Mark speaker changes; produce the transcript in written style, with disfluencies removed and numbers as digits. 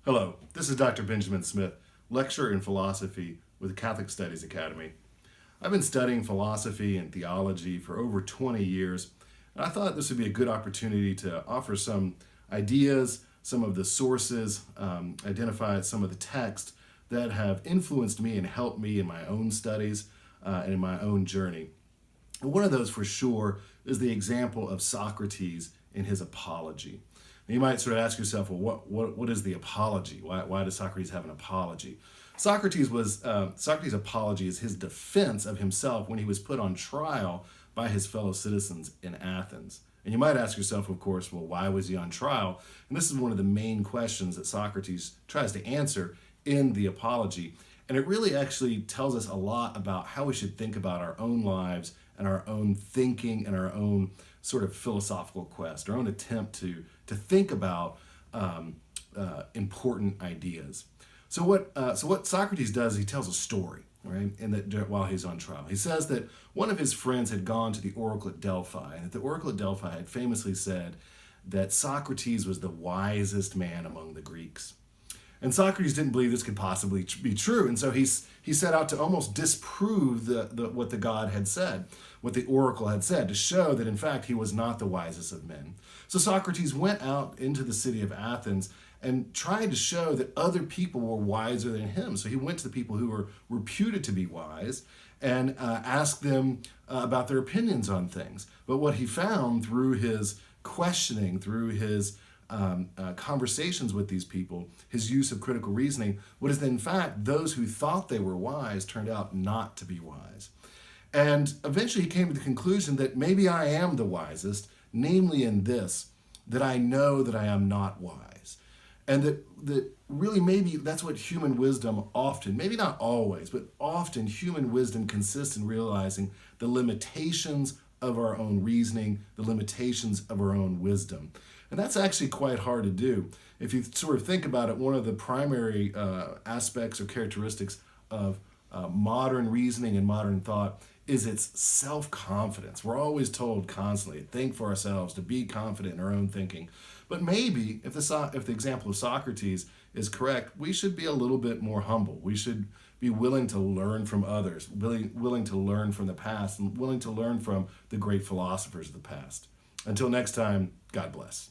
Speaker 1: Hello, this is Dr. Benjamin Smith, lecturer in philosophy with the Catholic Studies Academy. I've been studying philosophy and theology for over 20 years, and I thought this would be a good opportunity to offer some ideas, some of the sources, identify some of the texts that have influenced me and helped me in my own studies and in my own journey. And one of those for sure is the example of Socrates in his Apology. And you might sort of ask yourself, well, what is the apology? Why does Socrates have an apology? Socrates' apology is his defense of himself when he was put on trial by his fellow citizens in Athens. And you might ask yourself, of course, well, why was he on trial? And this is one of the main questions that Socrates tries to answer in the Apology. And it really actually tells us a lot about how we should think about our own lives and our own thinking and our own sort of philosophical quest, our own attempt to think about important ideas. So what Socrates does, he tells a story, right? And that while he's on trial, he says that one of his friends had gone to the oracle at Delphi, and that the oracle at Delphi had famously said that Socrates was the wisest man among the Greeks. And Socrates didn't believe this could possibly be true, and so he set out to almost disprove what the god had said, what the oracle had said, to show that in fact he was not the wisest of men. So Socrates went out into the city of Athens and tried to show that other people were wiser than him. So he went to the people who were reputed to be wise and asked them about their opinions on things. But what he found through his questioning, through his conversations with these people, his use of critical reasoning, was that in fact those who thought they were wise turned out not to be wise. And eventually he came to the conclusion that maybe I am the wisest, namely in this, that I know that I am not wise. And that really maybe that's what human wisdom often, maybe not always, but often human wisdom consists in realizing the limitations of our own reasoning, the limitations of our own wisdom. And that's actually quite hard to do. If you sort of think about it, one of the primary aspects or characteristics of modern reasoning and modern thought is its self-confidence. We're always told constantly to think for ourselves, to be confident in our own thinking. But maybe if the example of Socrates is correct, we should be a little bit more humble. We should be willing to learn from others, willing to learn from the past, and willing to learn from the great philosophers of the past. Until next time, God bless.